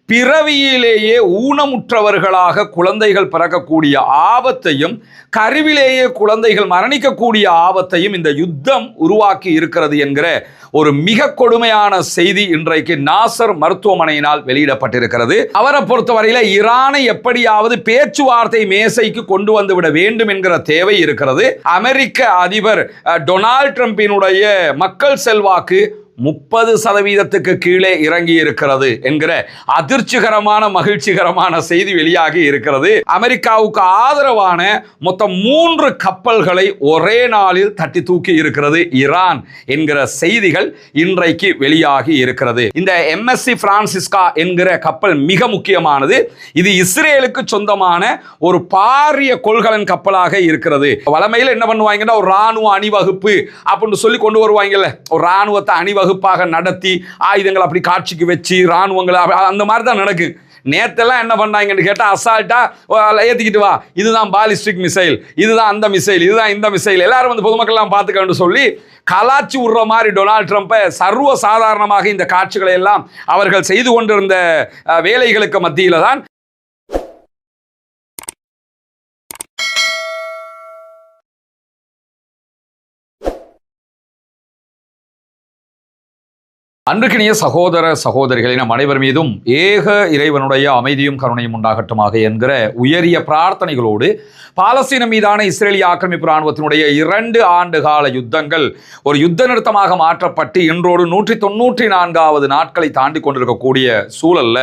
பிறவியிலேயே ஊனமுற்றவர்களாக குழந்தைகள் பிறக்கக்கூடிய ஆபத்தையும் கருவிலேயே குழந்தைகள் மரணிக்கக்கூடிய ஆபத்தையும் இந்த யுத்தம் உருவாக்கி இருக்கிறது என்கிற ஒரு மிக கொடுமையான செய்தி இன்றைக்கு நாசர் மருத்துவமனையினால் வெளியிடப்பட்டிருக்கிறது. அவரை பொறுத்தவரையில ஈரானை எப்படியாவது பேச்சுவார்த்தை மேசைக்கு கொண்டு வந்து விட வேண்டும் என்கிற தேவை இருக்கிறது. அமெரிக்க அதிபர் டொனால்ட் ட்ரம்பினுடைய மக்கள் செல்வாக்கு 30% கீழே இறங்கி இருக்கிறது என்கிற அதிர்ச்சிகரமான மகிழ்ச்சிகரமான செய்தி வெளியாகி இருக்கிறது. அமெரிக்காவுக்கு ஆதரவான மொத்தம் 3 கப்பல்களை ஒரே நாளில் தட்டி தூக்கி இருக்கிறது ஈரான் என்கிற செய்திகள் இன்றைக்கு வெளியாகி இருக்கிறது. இந்த MSC பிரான்சிஸ்கா என்கிற கப்பல் மிக முக்கியமானது. இது இஸ்ரேலுக்கு சொந்தமான ஒரு பாரிய கொள்கலன் கப்பலாக இருக்கிறது. வளமையில் என்ன பண்ணுவாங்கன்னா ஒரு ராணுவ அணிவகுப்பு அப்படின்னு சொல்லி கொண்டு வருவாங்கல்ல, ஒரு ராணுவத்தை அணிவகுப்பாக நடத்தி ஆயுதங்கள் அப்படி காட்சிக்கு வச்சு ராணுவங்களை அந்த மாதிரி தான் நடக்கு. நேத்தெல்லாம் என்ன பண்ணாங்கன்னு கேட்டா அசால்ட்டா ஏத்திக்கிட்டு வா, இதுதான் பாலிஸ்டிக் மிசைல், இதுதான் அந்த மிசைல், இதுதான் இந்த மிசைல், எல்லாரும் வந்து பொதுமக்கள்லாம் பார்த்துக்கன்னு சொல்லி கலாச்சி விடுற மாதிரி டொனால்ட் ட்ரம்பை சர்வ சாதாரணமாக இந்த காட்சிகளை எல்லாம் அவர்கள் செய்து கொண்டிருந்த வேலைகளுக்கு மத்தியில தான் அன்றுக்கினிய சகோதர சகோதரிகளின் நம் அனைவர் மீதும் ஏக இறைவனுடைய அமைதியும் கருணையும் உண்டாகட்டுமாக என்கிற உயரிய பிரார்த்தனைகளோடு பாலஸ்தீனம் மீதான இஸ்ரேலிய ஆக்கிரமிப்பு இராணுவத்தினுடைய 2 ஆண்டு கால யுத்தங்கள் ஒரு யுத்த நிறுத்தமாக மாற்றப்பட்டு இன்றோடு 194வது நாட்களை தாண்டி கொண்டிருக்கக்கூடிய சூழல்ல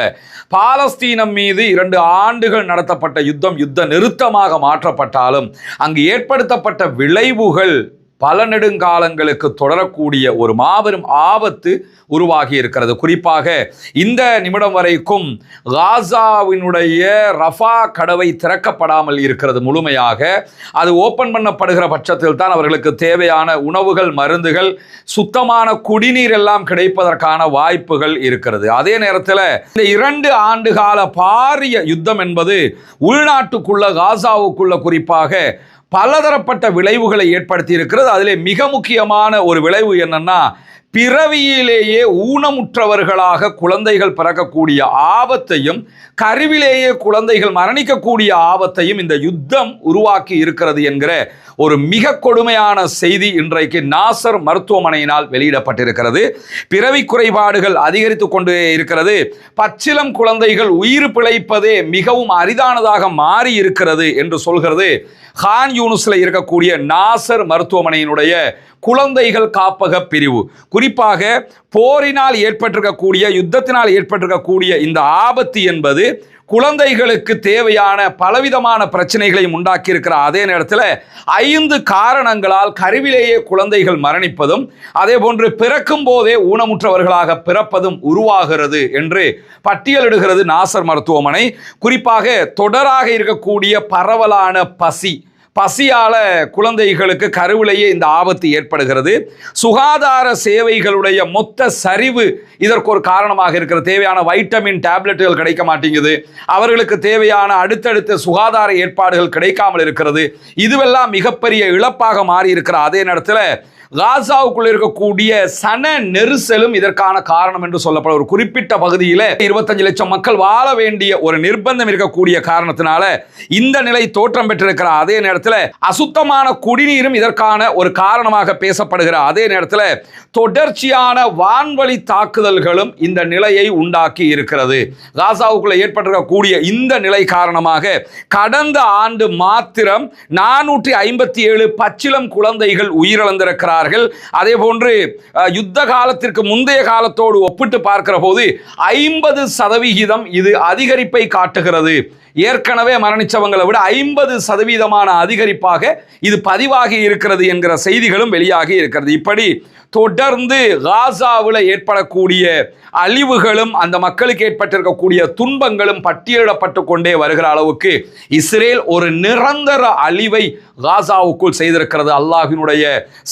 பாலஸ்தீனம் மீது 2 ஆண்டுகள் நடத்தப்பட்ட யுத்த நிறுத்தமாக மாற்றப்பட்டாலும் அங்கு ஏற்படுத்தப்பட்ட விளைவுகள் பல நெடுங்காலங்களுக்கு தொடரக்கூடிய ஒரு மாபெரும் ஆபத்து உருவாகி இருக்கிறது. குறிப்பாக இந்த நிமிடம் வரைக்கும் காசாவினுடைய ரஃபா கடவை திறக்கப்படாமல் இருக்கிறது. முழுமையாக அது ஓபன் பண்ணப்படுகிற பட்சத்தில் தான் அவர்களுக்கு தேவையான உணவுகள், மருந்துகள், சுத்தமான குடிநீர் எல்லாம் கிடைப்பதற்கான வாய்ப்புகள் இருக்கிறது. அதே நேரத்தில் இந்த 2 ஆண்டு கால பாரிய யுத்தம் என்பது உள்நாட்டுக்குள்ள காசாவுக்குள்ள குறிப்பாக பலதரப்பட்ட விளைவுகளை ஏற்படுத்தி இருக்கிறது. அதிலே மிக முக்கியமான ஒரு விளைவு என்னன்னா, பிறவியிலேயே ஊனமுற்றவர்களாக குழந்தைகள் பிறக்கக்கூடிய ஆபத்தையும் கருவிலேயே குழந்தைகள் மரணிக்கக்கூடிய ஆபத்தையும் இந்த யுத்தம் உருவாக்கி இருக்கிறது என்கிற ஒரு மிக கொடுமையான செய்தி இன்றைக்கு நாசர் மருத்துவமனையினால் வெளியிடப்பட்டிருக்கிறது. பிறவி குறைபாடுகள் அதிகரித்து கொண்டே இருக்கிறது. பச்சிளம் குழந்தைகள் உயிர் பிழைப்பதே மிகவும் அரிதானதாக மாறி இருக்கிறது என்று சொல்கிறது கான் யூனிஸ்ல இருக்கக்கூடிய நாசர் மருத்துவமனையினுடைய குழந்தைகள் காப்பக பிரிவு. குறிப்பாக போரினால் ஏற்பட்டிருக்கக்கூடிய, யுத்தத்தினால் ஏற்பட்டிருக்கக்கூடிய இந்த ஆபத்து என்பது குழந்தைகளுக்கு தேவையான பலவிதமான பிரச்சனைகளையும் உண்டாக்கி இருக்கிற அதே நேரத்தில் 5 காரணங்களால் கருவிலேயே குழந்தைகள் மரணிப்பதும் அதே போன்று பிறக்கும் போதே ஊனமுற்றவர்களாக பிறப்பதும் உருவாகிறது என்று பட்டியலிடுகிறது நாசர் மருத்துவமனை. குறிப்பாக தொடராக இருக்கக்கூடிய பரவலான பசியால குழந்தைகளுக்கு கருவிலேயே இந்த ஆபத்து ஏற்படுகிறது. சுகாதார சேவைகளுடைய மொத்த சரிவு இதற்கு ஒரு காரணமாக இருக்கிறது. தேவையான வைட்டமின் டேப்லெட்டுகள் கிடைக்க மாட்டேங்குது. அவர்களுக்கு தேவையான அடுத்தடுத்த சுகாதார ஏற்பாடுகள் கிடைக்காமல் இருக்கிறது. இதுவெல்லாம் மிகப்பெரிய இழப்பாக மாறி இருக்கிற அதே நேரத்தில் காசாவுக்குள்ள இருக்கக்கூடிய சன நெரிசலும் இதற்கான காரணம் என்று சொல்லப்படும். ஒரு குறிப்பிட்ட பகுதியில் 25 லட்சம் மக்கள் வாழ வேண்டிய ஒரு நிர்பந்தம் இருக்கக்கூடிய காரணத்தினால இந்த நிலை தோற்றம் பெற்றிருக்கிற அதே நேரத்தில் அசுத்தமான குடிநீரும் இதற்கான ஒரு காரணமாக பேசப்படுகிற அதே நேரத்தில் தொடர்ச்சியான வான்வழி தாக்குதல்களும் இந்த நிலையை உண்டாக்கி இருக்கிறது. காசாவுக்குள்ள ஏற்பட்டிருக்கக்கூடிய இந்த நிலை காரணமாக கடந்த ஆண்டு மாத்திரம் 457 பச்சிளம் குழந்தைகள் உயிரிழந்திருக்கிறார்கள். அதே போன்று யுத்த காலத்திற்கு முந்தைய காலத்தோடு ஒப்பிட்டு பார்க்கிற போது 50% இது அதிகரிப்பை காட்டுகிறது. ஏற்கனவே மரணிச்சவங்களை விட 50% அதிகரிப்பாக இது பதிவாகி இருக்கிறது என்கிற செய்திகளும் வெளியாகி இருக்கிறது. இப்படி தொடர்ந்து காசாவில் ஏற்படக்கூடிய அழிவுகளும் அந்த மக்களுக்கு ஏற்பட்டிருக்கக்கூடிய துன்பங்களும் பட்டியலிடப்பட்டு கொண்டே வருகிற அளவுக்கு இஸ்ரேல் ஒரு நிரந்தர அழிவை காசாவுக்குள் செய்திருக்கிறது. அல்லாஹ்வினுடைய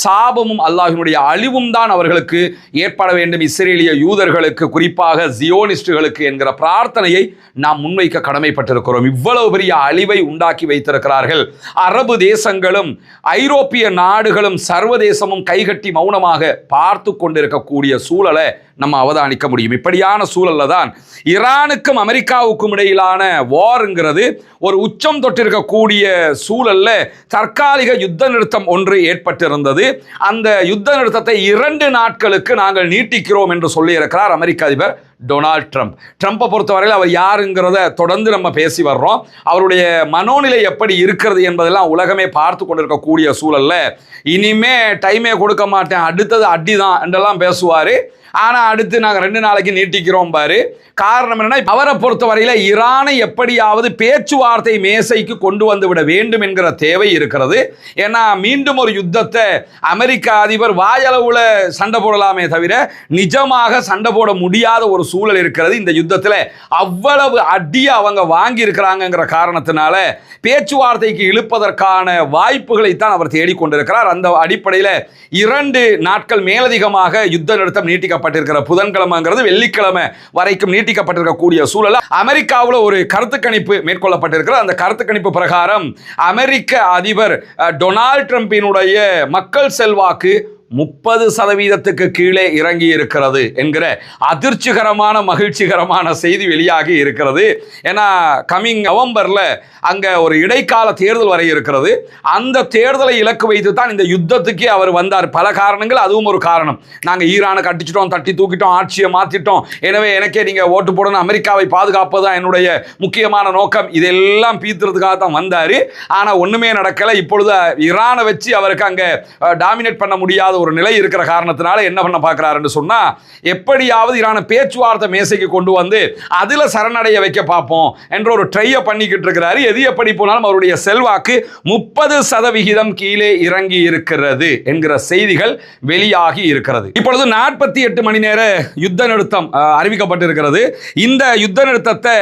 சாபமும் அல்லாஹ்வினுடைய அழிவும் தான் அவர்களுக்கு ஏற்பட வேண்டும். இஸ்ரேலிய யூதர்களுக்கு, குறிப்பாக ஜியோனிஸ்டுகளுக்கு என்கிற பிரார்த்தனையை நாம் முன்வைக்க கடமைப்பட்டிருக்கிறோம். இவ்வளவு பெரிய அழிவை உண்டாக்கி வைத்திருக்கிறார்கள். அரபு தேசங்களும் ஐரோப்பிய நாடுகளும் சர்வதேசமும் கைகட்டி மௌனமாக பார்த்து கொண்டிருக்கக்கூடிய சூழலை நம்ம அவதானிக்க முடியும். இப்படியான சூழல்ல தான் ஈரானுக்கும் அமெரிக்காவுக்கும் இடையிலான வார்ங்கிறது ஒரு உச்சம் தொட்டிருக்கக்கூடிய சூழல்ல தற்காலிக யுத்த நிறுத்தம் ஒன்று ஏற்பட்டிருந்தது. அந்த யுத்த நிறுத்தத்தை 2 நாட்களுக்கு நாங்கள் நீட்டிக்கிறோம் என்று சொல்லியிருக்கிறார் அமெரிக்க அதிபர் டொனால்ட் ட்ரம்ப். ட்ரம்பை பொறுத்தவரையில் அவர் யாருங்கிறத தொடர்ந்து நம்ம பேசி வர்றோம். அவருடைய மனோநிலை எப்படி இருக்கிறது என்பதெல்லாம் உலகமே பார்த்து கொண்டிருக்கக்கூடிய சூழல்ல இனிமே டைமே கொடுக்க மாட்டேன், அடுத்தது அடிதான் என்றெல்லாம் பேசுவார். ஆனால் அடுத்து நாங்கள் 2 நாளைக்கு நீட்டிக்கிறோம் பாரு. காரணம் என்னன்னா, அவரை பொறுத்தவரையில் ஈரானை எப்படியாவது பேச்சுவார்த்தை மேசைக்கு கொண்டு வந்து விட வேண்டும் என்கிற தேவை இருக்கிறது. ஏன்னா மீண்டும் ஒரு யுத்தத்தை அமெரிக்க அதிபர் வாயளவுல சண்டை போடலாமே தவிர நிஜமாக சண்டை போட முடியாத ஒரு சூழல் இருக்கிறது. இந்த யுத்தத்தில் அவ்வளவு அடியை அவங்க வாங்கி இருக்கிறாங்கிற காரணத்தினால பேச்சுவார்த்தைக்கு இழுப்பதற்கான வாய்ப்புகளைத்தான் அவர் தேடிக்கொண்டிருக்கிறார். அந்த அடிப்படையில் 2 நாட்கள் மேலதிகமாக யுத்த நிறுத்தம் நீட்டிக்கப்பட்டிருக்கிற புதன்கிழமைங்கிறது வெள்ளிக்கிழமை வரைக்கும் நீட்டிக்கப்பட்டிருக்கக்கூடிய சூழல் அமெரிக்காவில் ஒரு கருத்து கணிப்பு மேற்கொள்ளப்பட்டிருக்கிறது. அந்த கருத்து கணிப்பு பிரகாரம் அமெரிக்க அதிபர் டொனால்ட் ட்ரம்பினுடைய மக்கள் செல்வாக்கு 30% கீழே இறங்கி இருக்கிறது என்கிற அதிர்ச்சிகரமான மகிழ்ச்சிகரமான செய்தி வெளியாகி இருக்கிறது. ஏன்னா கமிங் நவம்பர்ல அங்க ஒரு இடைக்கால தேர்தல் வரை இருக்கிறது. அந்த தேர்தலை இலக்கு வைத்து தான் இந்த யுத்தத்துக்கே அவர் வந்தார். பல காரணங்கள், அதுவும் ஒரு காரணம். நாங்கள் ஈரானை கட்டிச்சிட்டோம், தட்டி தூக்கிட்டோம், ஆட்சியை மாத்திட்டோம், எனவே எனக்கே நீங்க ஓட்டு போடணும், அமெரிக்காவை பாதுகாப்பது தான் என்னுடைய முக்கியமான நோக்கம், இதெல்லாம் பீத்துறதுக்காக தான் வந்தாரு. ஆனா ஒண்ணுமே நடக்கல. இப்பொழுது ஈரானை வச்சு அவருக்கு அங்க டாமினேட் பண்ண முடியாத ஒரு நிலை இருக்கிற காரணத்தினால என்ன பண்ண பார்க்கிறாருன்னு சொன்னா, எப்படியாவது ஈரானை பேச்சுவார்த்தை மேசைக்கு கொண்டு வந்து அதுல சரணடைய வைக்க பார்ப்போம் என்ற ஒரு ட்ரையை பண்ணிக்கிட்டு இருக்கிறாரு. எது எப்படி போனாலும் அவருடைய செல்வாக்கு 30% கீழே இறங்கி இருக்கிறது என்கிற செய்திகள் வெளியாகி இருக்கிறது. இப்பொழுது 48 மணி நேர யுத்த நிறுத்தம் அறிவிக்கப்பட்டிருக்கிறது. இந்த யுத்த நிறுத்தத்தை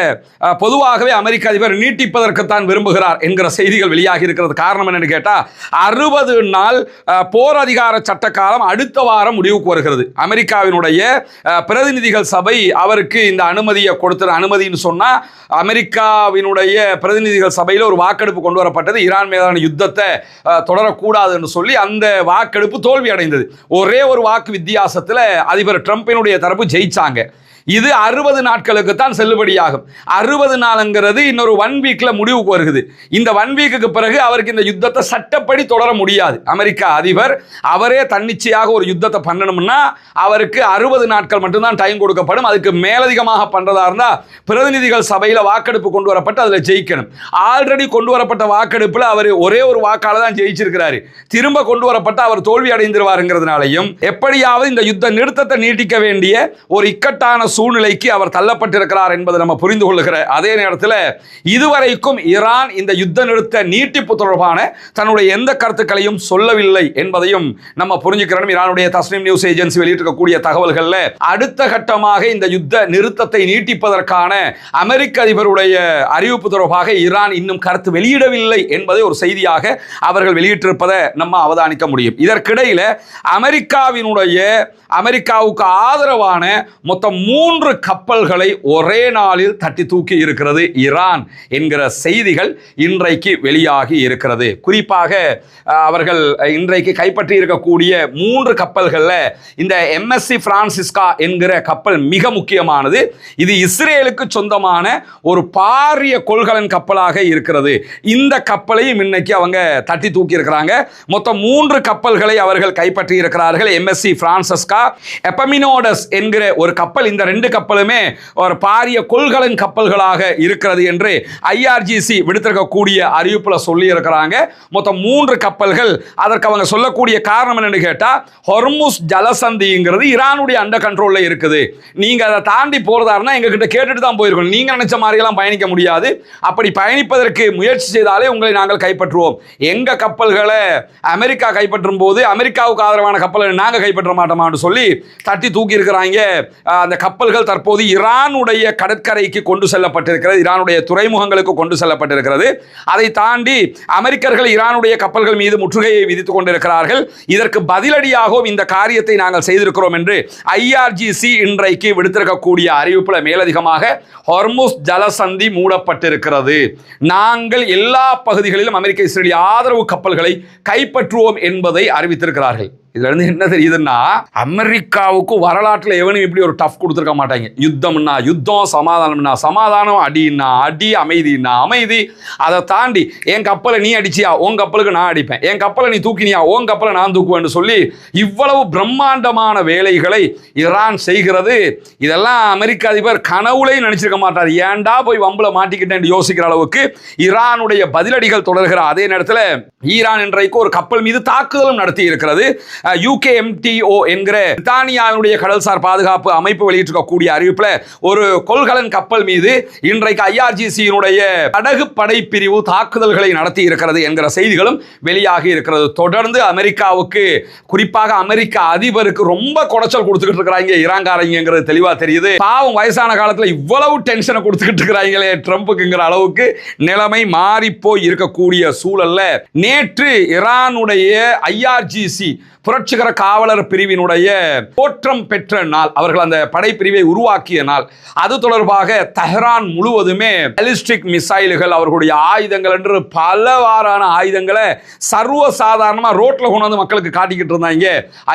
பொதுவாகவே அமெரிக்க அதிபர் நீட்டிப்பதற்குத்தான் விரும்புகிறார் என்கிற செய்திகள் வெளியாகி இருக்கிறது. காரணம் என்னன்னு கேட்டா, 60 நாள் போர் அதிகார சட்ட காலம் அடுத்த வாரம் முடிவுக்கு வருகிறது. அமெரிக்காவினுடைய பிரதிநிதிகள் சபை அவருக்கு இந்த அனுமதியை கொடுத்தது. அனுமதின்னு சொன்னா, அமெரிக்காவினுடைய பிரதிநிதிகள் சபையில் ஒரு வாக்கெடுப்பு கொண்டு வரப்பட்டது. ஈரான் மீதான யுத்தத்தை தொடரக்கூடாதுன்னு சொல்லி அந்த வாக்கெடுப்பு தோல்வி அடைந்தது. ஒரே ஒரு வாக்கு வித்தியாசத்தில் அதிபர் ட்ரம்பினுடைய தரப்பு ஜெயிச்சாங்க. இது 60 நாட்களுக்கு தான் செல்லுபடியாகும். 60 நாளுங்கிறது இன்னொரு 1 வீக்ல முடிவுக்கு வருகிறது. இந்த 1 வீக்குக்கு பிறகு அவருக்கு இந்த யுத்தத்தை சட்டப்படி தொடர முடியாது. அமெரிக்க அதிபர் அவரே தன்னிச்சையாக ஒரு யுத்தத்தை பண்ணணும்னா அவருக்கு 60 நாட்கள் மட்டும்தான் டைம் கொடுக்கப்படும். அதுக்கு மேலதிகமாக பண்றதா இருந்தா பிரதிநிதிகள் சபையில வாக்கெடுப்பு கொண்டு வரப்பட்டு அதுல ஜெயிக்கணும். ஆல்ரெடி கொண்டு வரப்பட்ட வாக்கெடுப்புல அவர் ஒரே ஒரு வாக்கால தான் ஜெயிச்சிருக்கிறாரு. திரும்ப கொண்டு வரப்பட்ட அவர் தோல்வி அடைந்திருவாருங்கிறதுனாலையும் எப்படியாவது இந்த யுத்த நிறுத்தத்தை நீட்டிக்க வேண்டிய ஒரு இக்கட்டான சூழ்நிலைக்கு அவர் தள்ளப்பட்டிருக்கிறார் என்பதை நம்ம புரிந்து கொள்ளுகிற அதே நேரத்தில் இதுவரைக்கும் ஈரான் இந்த யுத்த நிறுத்த நீட்டிப்பு தொடர்பான தன்னுடைய எந்த கருத்துக்களையும் சொல்லவில்லை என்பதையும் நம்ம புரிஞ்சுக்கிறோம். ஈரானுடைய தஸ்னீம் நியூஸ் ஏஜென்சி வெளியிட்டிருக்கக்கூடிய தகவல்கள்ல அடுத்த கட்டமாக இந்த யுத்த நிறுத்தத்தை நீட்டிப்பதற்கான அமெரிக்க அதிபருடைய அறிவிப்பு தொடர்பாக ஈரான் இன்னும் கருத்து வெளியிடவில்லை என்பதை ஒரு செய்தியாக அவர்கள் வெளியிட்டிருப்பதை நம்ம அவதானிக்க முடியும். இதற்கிடையில் அமெரிக்காவுக்கு ஆதரவான மொத்தம் 3 கப்பல்களை ஒரே நாளில் தட்டி தூக்கி இருக்கிறது ஈரான் என்கிற செய்திகள் இன்றைக்கு வெளியாகி இருக்கிறது. குறிப்பாக அவர்கள் இன்றைக்கு கைப்பற்றி இருக்கக்கூடிய 3 கப்பல்கள்ல இந்த MSC பிரான்சிஸ்கா என்கிற கப்பல் மிக முக்கியமானது. இது இஸ்ரேலுக்கு சொந்தமான ஒரு பாரிய கொள்கலன் கப்பலாக இருக்கிறது. இந்த கப்பலையும் இன்னைக்கு அவங்க தட்டி தூக்கி இருக்கிறாங்க. மொத்தம் 3 கப்பல்களை அவர்கள் கைப்பற்றி இருக்கிறார்கள். MSC பிரான்சிஸ்கா, எபமினோடஸ் என்கிற ஒரு கப்பல். இந்த 2 கப்பலுமே ஒரு பாரிய கொள்கலன் கப்பல்களாக இருக்கிறது என்று IRGC விடுத்திருக்கக்கூடிய அறிவிப்புல சொல்லி இருக்கிறாங்க. மொத்தம் 3 கப்பல்கள். அதற்கு அவங்க சொல்லக்கூடிய காரணம் என்னன்னு கேட்டா, ஹொர்முஸ் ஜலசந்திங்கிறது ஈரானுடைய அண்டர் கண்ட்ரோல்ல இருக்குது. நீங்க அதை தாண்டி போறதாருன்னா எங்க கிட்ட கேட்டுட்டு தான் போயிருக்கணும். நீங்க நினைச்ச மாதிரி எல்லாம் பயணிக்க முடியாது. அப்படி பயணிப்பதற்கு முயற்சி செய்தாலே உங்களை நாங்கள் கைப்பற்றுவோம். எங்க கப்பல்களை அமெரிக்கா கைப்பற்றும் போது அமெரிக்காவுக்கு ஆதரவான கப்பலை நாங்க கைப்பற்ற மாட்டோமான்னு சொல்லி தட்டி தூக்கி இருக்கிறாங்க. அந்த கப்பல்கள் தற்போது ஈரானுடைய கடற்கரைக்கு கொண்டு செல்லப்பட்டிருக்கிறது. ஈரானுடைய துறைமுகங்களுக்கு கொண்டு செல்லப்பட்டிருக்கிறது. அதை தாண்டி அமெரிக்கர்கள் ஈரானுடைய கப்பல்கள் மீது முற்றுகையை விதித்துக் கொண்டிருக்கிறார்கள். இதற்கு பதிலடியாகவும் இந்த காரியத்தை நாங்கள் செய்திருக்கிறோம் என்று IRGC இன்றைக்கு விடுத்திருக்கக்கூடிய அறிவிப்புல மேலதிகமாக ஹொர்முஸ் ஜலசந்தி மூடப்பட்டிருக்கிறது. நாங்கள் எல்லா பகுதிகளிலும் அமெரிக்க இஸ்ரேலிய ஆதரவு கப்பல்களை கைப்பற்றுவோம் என்பதை அறிவித்திருக்கிறார்கள். இதுல இருந்து என்ன தெரியுதுன்னா, அமெரிக்காவுக்கு வரலாற்றுல எவனும் இப்படி ஒரு டஃப் கொடுத்துருக்க மாட்டாங்க. யுத்தம்னா யுத்தம், சமாதானம்னா சமாதானம், அடின்னா அடி, அமைதினா அமைதி. அதை தாண்டி என் கப்பலை நீ அடிச்சியா, உன் கப்பலுக்கு நான் அடிப்பேன், என் கப்பலை நீ தூக்கினியா, உன் கப்பலை நான் தூக்குவேன் சொல்லி இவ்வளவு பிரம்மாண்டமான வேலைகளை ஈரான் செய்கிறது. இதெல்லாம் அமெரிக்க அதிபர் கனவுலையும் நினைச்சிருக்க மாட்டார். ஏன்டா போய் வம்புல மாட்டிக்கிட்டேன் யோசிக்கிற அளவுக்கு ஈரானுடைய பதிலடிகள் தொடர்கிற அதே நேரத்தில் ஈரான் இன்றைக்கு ஒரு கப்பல் மீது தாக்குதலும் நடத்தி இருக்கிறது. UKMTO என்கிற பிரித்தானியாவுடைய கடல்சார் பாதுகாப்பு அமைப்பு வெளியிட்டிருக்கக்கூடிய அறிவிப்பில் ஒரு கொள்கலன் கப்பல் மீது இன்றைக்கு IRGC-யினுடைய படகு படைப்பிரிவு தாக்குதல்களை நடத்தி இருக்கிறது என்கிற செய்திகளும் வெளியாகி இருக்கிறது. தொடர்ந்து அமெரிக்காவுக்கு, குறிப்பாக அமெரிக்க அதிபருக்கு ரொம்ப குடைச்சல் கொடுத்துக்கிட்டு இருக்கிறாங்க ஈரான்காரங்கிறது தெளிவா தெரியுது. பாவம் வயசான காலத்தில் இவ்வளவு டென்ஷனை கொடுத்துக்கிட்டு இருக்கிறாங்களே ட்ரம்புக்குங்கிற அளவுக்கு நிலைமை மாறி போய் இருக்கக்கூடிய சூழல்ல நேற்று ஈரானுடைய IRGC புரட்சிகர காவலர் பிரிவினுடைய தோற்றம் பெற்ற நாள், அவர்கள் அந்த படைப்பிரிவை உருவாக்கிய நாள். அது தொடர்பாக தெஹ்ரான் முழுவதுமே பாலிஸ்டிக் மிசைல்கள், அவர்களுடைய ஆயுதங்கள் என்று பலவாறான ஆயுதங்களை சர்வசாதாரணமாக ரோட்ல கொண்டு வந்து மக்களுக்கு காட்டிக்கிட்டு இருந்தாங்க.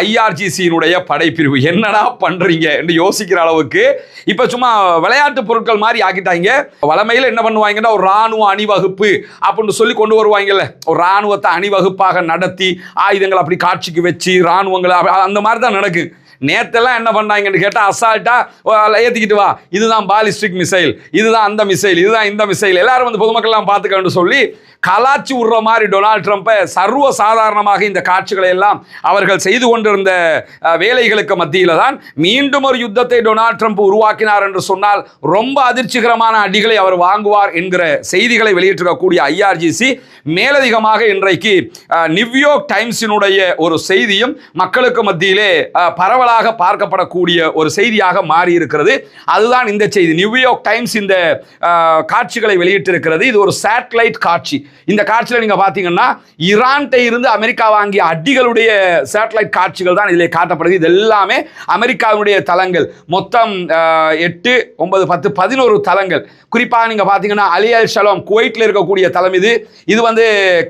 IRGC-யினுடைய படைப்பிரிவு என்னடா பண்றீங்க என்று யோசிக்கிற அளவுக்கு இப்ப சும்மா விளையாட்டு பொருட்கள் மாதிரி ஆக்கிட்டாங்க. வளமையில் என்ன பண்ணுவாங்கன்னா, ஒரு ராணுவ அணிவகுப்பு அப்படின்னு சொல்லி கொண்டு வருவாங்கல்ல, ஒரு ராணுவத்தை அணிவகுப்பாக நடத்தி ஆயுதங்கள் அப்படி காட்சிக்கு வச்சு ராணுவங்கள் அந்த மாதிரி தான் நடக்கு. நேத்தெல்லாம் என்ன பண்ணாங்கன்னு கேட்டா, அசால்ட்டா ஏத்திக்கிட்டு வா, இதுதான் பாலிஸ்டிக் மிசைல், இதுதான் அந்த மிசைல், இதுதான் இந்த மிசைல், எல்லாரும் வந்து பொதுமக்கள் எல்லாம் பார்த்துக்கன்னு சொல்லி கலாச்சி விடுற மாதிரி டொனால்ட் ட்ரம்பை சர்வ சாதாரணமாக இந்த காட்சிகளை எல்லாம் அவர்கள் செய்து கொண்டிருந்த வேலைகளுக்கு மத்தியில் தான் மீண்டும் ஒரு யுத்தத்தை டொனால்ட் ட்ரம்ப் உருவாக்கினார் என்று சொன்னால் ரொம்ப அதிர்ச்சிகரமான அடிகளை அவர் வாங்குவார் என்கிற செய்திகளை வெளியிட்டிருக்கக்கூடிய IRGC மேலதிகமாக இன்றைக்கு நியூயார்க் டைம்ஸினுடைய ஒரு செய்தியும் மக்களுக்கு மத்தியிலே பரவலாக பார்க்கப்படக்கூடிய ஒரு செய்தியாக மாறி இருக்கிறது. அதுதான் இந்த செய்தி. நியூயார்க் டைம்ஸ் இந்த காட்சிகளை வெளியிட்டிருக்கிறது. இது ஒரு சேட்டலைட் காட்சி. இந்த காட்சியில் நீங்க பாத்தீங்கன்னா, ஈரான்கிட்ட இருந்து அமெரிக்கா வாங்கிய அடிகளுடைய சேட்டலைட் காட்சிகள் தான் இதில் காட்டப்படுது. இது எல்லாமே அமெரிக்காவுடைய தளங்கள். மொத்தம் 8, 9, 10, 11 தளங்கள். குறிப்பாக நீங்க பாத்தீங்கன்னா, அலி அல் ஷலோம் குவைட்ல இருக்கக்கூடிய தளம் இது. இது வந்து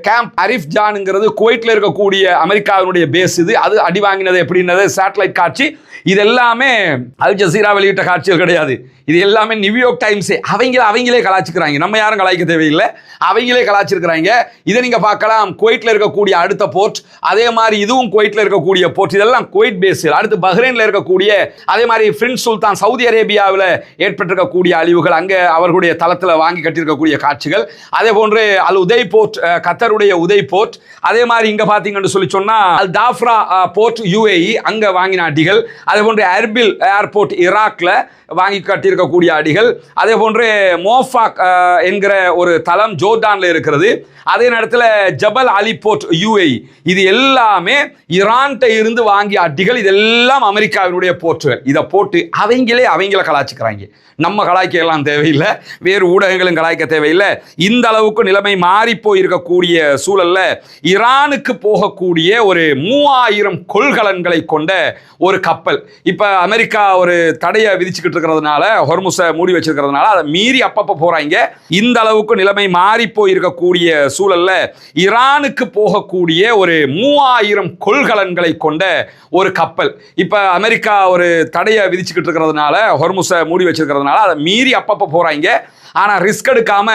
கேம்ப் அரிஃப் ஜான்ங்கிறது குவைட்ல இருக்கக்கூடிய அமெரிக்காவுடைய பேஸ். இது அது அடி வாங்கினது எப்படின்னது சேட்டலைட் காட்சி. இது எல்லாமே அல் ஜசீரா வெளியிட்ட காட்சிகள் கிடையாது. இது எல்லாமே நியூயார்க் டைம்ஸ் அவங்களே கலாச்சிக்கிறாங்க. நம்ம யாரும் கலாய்க்க தேவையில்லை, அவங்களே கலாச்சிருக்கிறாங்க. இதை நீங்க பார்க்கலாம். குவைட்ல இருக்கக்கூடிய அடுத்த போர்ட், அதே மாதிரி இதுவும் குவைட்ல இருக்கக்கூடிய போர்ட். இதெல்லாம் குவைட் பேஸ். அடுத்து பஹ்ரைன்ல இருக்கக்கூடிய, அதே மாதிரி பிரின்ஸ் சுல்தான் சவுதி அரேபியாவில் ஏற்பட்டிருக்கக்கூடிய அழிவுகள், அங்கே அவர்களுடைய தளத்தில் வாங்கி கட்டியிருக்கக்கூடிய காட்சிகள். அதே போன்று அல் உதய் போர்ட், கத்தருடைய உதய் போர்ட். அதே மாதிரி இங்க பாத்தீங்கன்னு சொல்லி சொன்னா அல் தாஃப்ரா போர்ட் UAE, அங்க வாங்கின அடிகள். அதே போன்று எர்பில் ஏர்போர்ட் ஈராக்ல வாங்கி கட்டியிருக்கக்கூடிய அடிகள். அதே போன்று மோஃபாக் என்கிற ஒரு தளம் ஜோர்டான்ல இருக்கிறது. அதே நேரத்தில் ஜபல் அலி போர்ட் UAE. இது எல்லாமே ஈரான்கிட்ட இருந்து வாங்கிய அடிகள். இதெல்லாம் அமெரிக்காவினுடைய போர்ட்டுகள். இதை போட்டு அவங்கள கலாய்ச்சிக்கிறாங்க. நம்ம கலாய்க்க எல்லாம் தேவையில்லை, வேறு ஊடகங்களும் கலாய்க்க தேவையில்லை. இந்த அளவுக்கு நிலைமை மாறி போயிருக்கக்கூடிய சூழல்ல ஈரானுக்கு போகக்கூடிய ஒரு 3000 கொள்கலன்களை கொண்ட ஒரு கப்பல் இப்ப அமெரிக்கா ஒரு தடையை விதிச்சுக்கிட்டு இருக்கிறதுனால, ஹொர்முஸை மூடி வச்சிருக்கிறதுனால அதை மீறி அப்பப்போ போறாங்க. இந்த அளவுக்கு நிலைமை மாறி போயிருக்கக்கூடிய சூழல்ல ஈரானுக்கு போகக்கூடிய ஒரு 3000 கொள்கலன்களை கொண்ட ஒரு கப்பல் இப்ப அமெரிக்கா ஒரு தடையை விதிச்சுக்கிட்டு இருக்கிறதுனால, ஹொர்முஸை மூடி வச்சிருக்கிறதுனால அதை மீறி அப்பப்போ போறாங்க. ஆனால் ரிஸ்க் எடுக்காம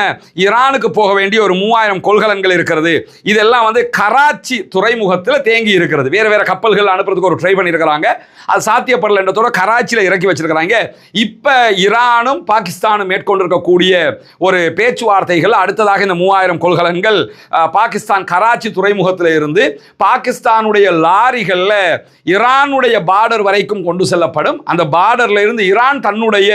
ஈரானுக்கு போக வேண்டிய ஒரு 3000 கொள்கலன்கள் இருக்கிறது. இதெல்லாம் வந்து கராச்சி துறைமுகத்தில் தேங்கி இருக்கிறது. வேற வேற கப்பல்கள் அனுப்புறதுக்கு ஒரு ட்ரை பண்ணியிருக்கிறாங்க. அது சாத்தியப்படல என்றதோட கராச்சியில் இறக்கி வச்சிருக்கிறாங்க. இப்போ ஈரானும் பாகிஸ்தானும் மேற்கொண்டிருக்கக்கூடிய ஒரு பேச்சுவார்த்தைகள் அடுத்ததாக இந்த 3000 கொள்கலன்கள் பாகிஸ்தான் கராச்சி துறைமுகத்தில் இருந்து பாகிஸ்தானுடைய லாரிகளில் ஈரானுடைய பார்டர் வரைக்கும் கொண்டு செல்லப்படும். அந்த பார்டர்ல இருந்து ஈரான் தன்னுடைய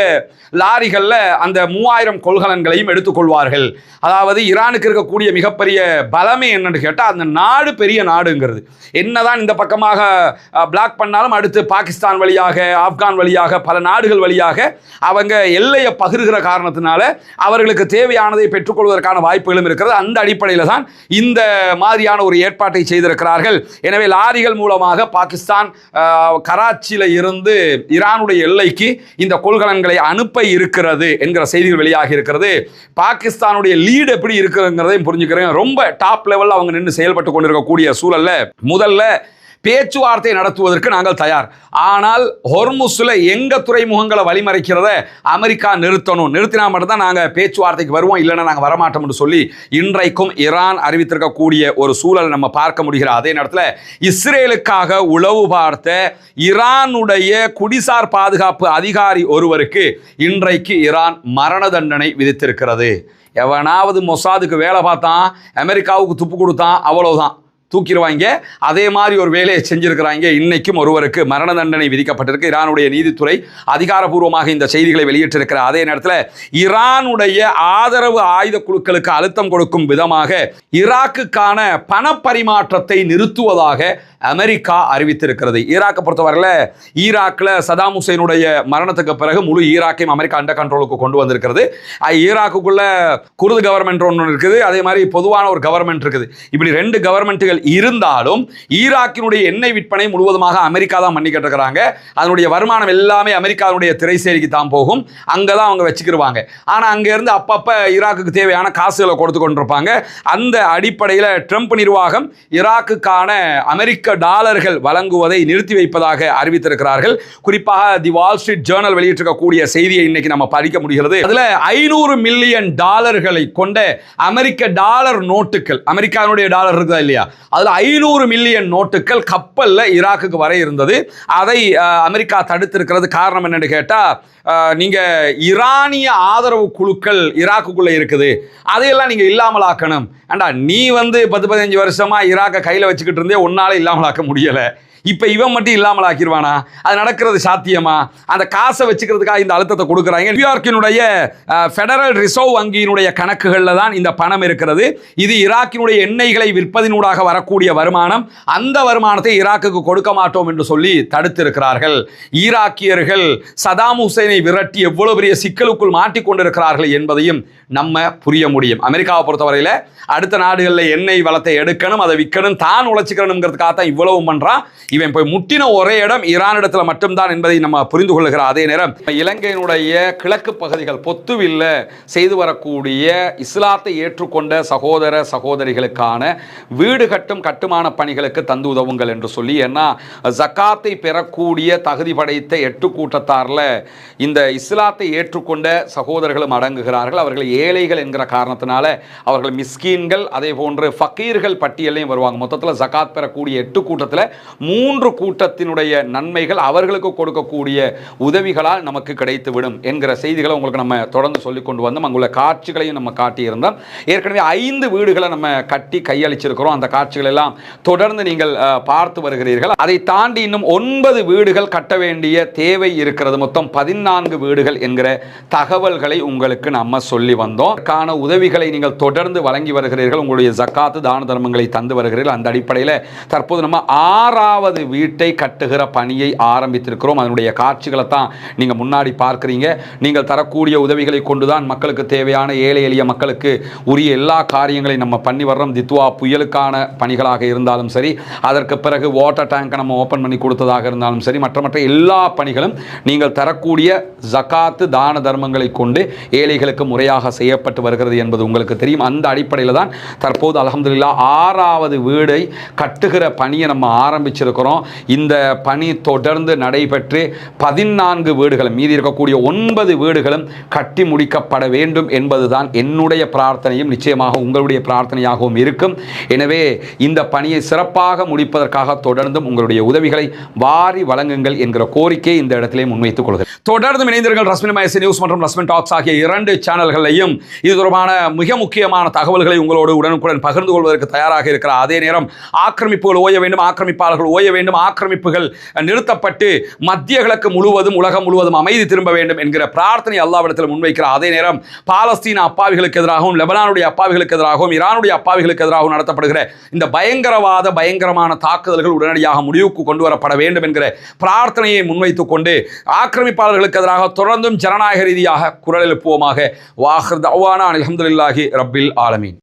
லாரிகளில் அந்த 3000 கொள்கலன்களையும் எடுத்துக்கொள்வார்கள். அதாவது ஈரானுக்கு இருக்கக்கூடிய மிகப்பெரிய பலமே என்னன்னு கேட்டால், அந்த நாடு பெரிய நாடுங்கிறது. என்னதான் இந்த பக்கமாக பிளாக் பண்ணாலும் அடுத்து பாகிஸ்தான் வழியாக, ஆப்கான் வழியாக, பல நாடுகள் வழியாக அவங்க எல்லையை பகிர்கிற காரணத்தினால அவர்களுக்கு தேவையானதை பெற்றுக்கொள்வதற்கான வாய்ப்புகளும் இருக்கிறது. அந்த அடிப்படையில் தான் இந்த மாதிரியான ஒரு ஏற்பாட்டை செய்திருக்கிறார்கள். எனவே லாரிகள் மூலமாக பாகிஸ்தான் கராச்சியில் இருந்து ஈரானுடைய எல்லைக்கு இந்த கொள்கலன்களை அனுப்ப இருக்கிறது என்கிற செய்திகள் வெளியாகி இருக்கிறது. பாகிஸ்தானுடைய லீட் எப்படி இருக்குங்கிறதையும் புரிஞ்சுக்கிறேன். ரொம்ப டாப் லெவலில் அவங்க நின்று செயல்பட்டு கொண்டிருக்கக்கூடிய சூழல்ல முதல்ல பேச்சுவார்த்தை நடத்துவதற்கு நாங்கள் தயார். ஆனால் ஹொர்முஸ்ல எங்க துறைமுகங்களை வழிமறைக்கிறத அமெரிக்கா நிறுத்தினா மட்டும்தான் நாங்கள் பேச்சுவார்த்தைக்கு வருவோம், இல்லைன்னா நாங்கள் வரமாட்டோம்னு சொல்லி இன்றைக்கும் ஈரான் அறிவித்திருக்கக்கூடிய ஒரு சூழல் நம்ம பார்க்க முடிகிற அதே நேரத்தில் இஸ்ரேலுக்காக உளவு பார்த்த ஈரானுடைய குடிசார் பாதுகாப்பு அதிகாரி ஒருவருக்கு இன்றைக்கு ஈரான் மரண தண்டனை விதித்திருக்கிறது. எவனாவது மொசாதுக்கு வேலை பார்த்தான், அமெரிக்காவுக்கு துப்பு கொடுத்தான், அவ்வளவுதான், தூக்கிடுவாங்க. அதே மாதிரி ஒரு வேலையை செஞ்சிருக்கிறாங்க. இன்னைக்கும் ஒருவருக்கு மரண தண்டனை விதிக்கப்பட்டிருக்கு. ஈரானுடைய நீதித்துறை அதிகாரப்பூர்வமாக இந்த செய்திகளை வெளியிட்டிருக்கிற அதே நேரத்தில் ஈரானுடைய ஆதரவு ஆயுத குழுக்களுக்கு அழுத்தம் கொடுக்கும் விதமாக ஈராக்குக்கான பணப்பரிமாற்றத்தை நிறுத்துவதாக அமெரிக்கா அறிவித்திருக்கிறது. ஈராக்கை பொறுத்தவரையில் ஈராக்கில் சதாம் ஹுசைனுடைய மரணத்துக்கு பிறகு முழு ஈராக்கையும் அமெரிக்கா அண்டர் கண்ட்ரோலுக்கு கொண்டு வந்திருக்கிறது. ஈராக்குக்குள்ள குர்து கவர்மெண்ட் ஒன்று இருக்குது, அதே மாதிரி பொதுவான ஒரு கவர்மெண்ட் இருக்குது. இப்படி ரெண்டு கவர்மெண்ட்டுகள் இருந்தாலும் ஈராக்கினுடைய எண்ணெய் விற்பனை முழுவதுமாக அமெரிக்கா தான் பண்ணிக்கிட்டு இருக்கிறாங்க. அதனுடைய வருமானம் எல்லாமே அமெரிக்காவுடைய திரைசேரிக்கு தான் போகும், அங்கே தான் அவங்க வச்சுக்கிடுவாங்க. ஆனால் அங்கேருந்து அப்பப்போ ஈராக்குக்கு தேவையான காசுகளை கொடுத்து கொண்டிருப்பாங்க. அந்த அடிப்படையில் ட்ரம்ப் நிர்வாகம் ஈராக்குக்கான அமெரிக்க டாலர்கள் வழங்குவதை நிறுத்தி வைப்பதாக அறிவித்திருக்கிறார்கள். குறிப்பாக தி வால் ஸ்ட்ரீட் ஜேர்னல் வெளியிட்டிருக்கக்கூடிய செய்தியை இன்னைக்கு நம்ம படிக்க முடிகிறது. அதுல 500 மில்லியன் டாலர்களை கொண்ட அமெரிக்க டாலர் நோட்டுகள், அமெரிக்காவுடைய டாலர் இருக்குதா இல்லையா, அதுல 500 மில்லியன் நோட்டுகள் கப்பல்ல ஈராக்குக்கு வர இருந்தது. அதை அமெரிக்கா தடுத்திருக்கிறது. காரணம் என்னன்னு கேட்டா, நீங்க ஈரானிய ஆதரவு குழுக்கள் ஈராக்குக்குள்ள இருக்குது, அதையெல்லாம் நீங்க இல்லாமல் ஆக்கணும். ஏண்டா நீ 10-15 வருஷமா ஈராக்கை கையில வச்சுக்கிட்டு இருந்தே உன்னால இல்லாமல் ஆக்க முடியல, இப்போ இவன் மட்டும் இல்லாமல் ஆக்கிடுவானா? அது நடக்கிறது சாத்தியமா? அந்த காசை வச்சுக்கிறதுக்காக இந்த அழுத்தத்தை கொடுக்குறாங்க. நியூயார்க்கினுடைய ஃபெடரல் ரிசர்வ் வங்கியினுடைய கணக்குகளில் தான் இந்த பணம் இருக்கிறது. இது ஈராக்கினுடைய எண்ணெய்களை விற்பதினூடாக வரக்கூடிய வருமானம். அந்த வருமானத்தை ஈராக்குக்கு கொடுக்க மாட்டோம் என்று சொல்லி தடுத்திருக்கிறார்கள். ஈராக்கியர்கள் சதாம் ஹுசைனை விரட்டி எவ்வளவு பெரிய சிக்கலுக்குள் மாட்டிக்கொண்டிருக்கிறார்கள் என்பதையும் நம்ம புரிய முடியும். அமெரிக்காவை பொறுத்தவரையில் அடுத்த நாடுகளில் எண்ணெய் வளத்தை எடுக்கணும், அதை விற்கணும், தான் உழைச்சிக்கணுங்கிறதுக்காக தான் இவ்வளவு பண்ணுறான். இவன் போய் முட்டின ஒரே இடம் ஈரானிடத்துல மட்டும்தான் என்பதை நம்ம புரிந்து கொள்ளுகிற அதே நேரம் இலங்கையினுடைய கிழக்கு பகுதிகள் பொத்துவில்ல செய்து வரக்கூடிய இஸ்லாத்தை ஏற்றுக்கொண்ட சகோதர சகோதரிகளுக்கான வீடு கட்டும் கட்டுமான பணிகளுக்கு தந்து உதவுங்கள் என்று சொல்லி, ஏன்னா ஜக்காத்தை பெறக்கூடிய தகுதி படைத்த 8 கூட்டத்தாரில் இந்த இஸ்லாத்தை ஏற்றுக்கொண்ட சகோதரர்களும் அடங்குகிறார்கள். அவர்கள் ஏழைகள் என்கிற காரணத்தினால அவர்கள் மிஸ்கீன்கள், அதே போன்று ஃபக்கீர்கள் பட்டியலையும் வருவாங்க. மொத்தத்தில் ஜக்காத் பெறக்கூடிய 8 கூட்டத்தில் 3 கூட்டத்தினுடைய நன்மைகள் அவர்களுக்கு கொடுக்கக்கூடிய உதவிகளால் நமக்கு கிடைத்துவிடும் என்கிற செய்திகளை உங்களுக்கு நம்ம தொடர்ந்து சொல்லிக் கொண்டு வந்தோம். அங்குள்ள காட்சிகளையும் நம்ம காட்டியிருந்தோம். ஏற்கனவே 5 வீடுகளை நம்ம கட்டி கையளிச்சிருக்கிறோம். அந்த காட்சிகள் எல்லாம் தொடர்ந்து நீங்கள் பார்த்து வருகிறீர்கள். அதை தாண்டி இன்னும் 9 வீடுகள் கட்ட வேண்டிய தேவை இருக்கிறது. மொத்தம் 14 வீடுகள் என்கிற தகவல்களை உங்களுக்கு நம்ம சொல்லி வந்தோம். அதற்கான உதவிகளை நீங்கள் தொடர்ந்து வழங்கி வருகிறீர்கள். உங்களுடைய ஜக்காத்து தான தர்மங்களை தந்து வருகிறீர்கள். அந்த அடிப்படையில் தற்போது நம்ம 6வது வீட்டை கட்டுகிற பணியை ஆரம்பித்திருக்கிறோம். அதனுடைய காட்சிகளை தான் நீங்க முன்னாடி பார்க்கிறீங்க. நீங்கள் தரக்கூடிய உதவிகளை கொண்டுதான் மக்களுக்கு தேவையான ஏழை எளிய மக்களுக்கு உரிய எல்லா காரியங்களையும் நம்ம பண்ணி வர்றோம். தித்வா புயலுக்கான பணிகளாக இருந்தாலும் சரி, அதற்கு பிறகு வாட்டர் டேங்கை நம்ம ஓப்பன் பண்ணி கொடுத்ததாக இருந்தாலும் சரி, மற்ற எல்லா பணிகளும் நீங்கள் தரக்கூடிய ஜகாத்து தான தர்மங்களை கொண்டு ஏழைகளுக்கு முறையாக செய்யப்பட்டு வருகிறது என்பது உங்களுக்கு தெரியும். அந்த அடிப்படையில் தான் தற்போது அல்ஹம்துலில்லாஹ் 6வது வீடை கட்டுகிற பணியை நம்ம ஆரம்பிச்சிருக்கிறோம். இந்த பணி தொடர்ந்து நடைபெற்று 14 வீடுகளும், மீதி இருக்கக்கூடிய 9 வீடுகளும் கட்டி முடிக்கப்பட வேண்டும் என்பதுதான் என்னுடைய பிரார்த்தனையும் நிச்சயமாக உங்களுடைய பிரார்த்தனையாகவும் இருக்கும். எனவே இந்த பணியை சிறப்பாக முடிப்பதற்காக தொடர்ந்தும் உங்களுடைய உதவிகளை வாரி வழங்குங்கள் என்கிற கோரிக்கையை இந்த இடத்திலே முன்வைத்துக் கொள்கிறேன். தொடர்ந்து இணைந்தீர்கள் ரஸ்மின் மயசி நியூஸ் மற்றும் ரஸ்மின் டாக்ஸ் ஆகிய 2 சேனல்களையும் இது தொடர்பான மிக முக்கியமான தகவல்களை உங்களோடு உடனுக்குடன் பகிர்ந்து கொள்வதற்கு தயாராக இருக்கிற அதே நேரம் ஆக்கிரமிப்புகள் ஓய வேண்டும், ஆக்கிரமிப்பாளர்கள் ஓய வேண்டும், ஆக்கிரமிப்புகள் நிறுத்தப்பட்டு மத்திய கிழக்கு முழுவதும் உலகம் முழுவதும் அமைதி திரும்ப வேண்டும் என்கிற பிரார்த்தனை அல்லாஹ்விடத்தில் முன்வைக்கிற அதே நேரம் பாலஸ்தீன அப்பாவிகளுக்கு எதிராகவும், லெபனானுடைய அப்பாவிகளுக்கு எதிராகவும், ஈரானுடைய அப்பாவிகளுக்கு எதிராகவும் நடத்தப்படுகிற இந்த பயங்கரமான தாக்குதல்கள் உடனடியாக முடிவுக்கு கொண்டு வரப்பட வேண்டும் என்கிற பிரார்த்தனையை முன்வைத்துக் கொண்டு ஆக்கிரமிப்பாளர்களுக்கு எதிராக தொடர்ந்தும் ஜனநாயக ரீதியாக குரல் எழுப்புவோமாக. வாஹிர் தஅவானா அல்ஹம்துலில்லாஹி ரப்பில் ஆலமீன்.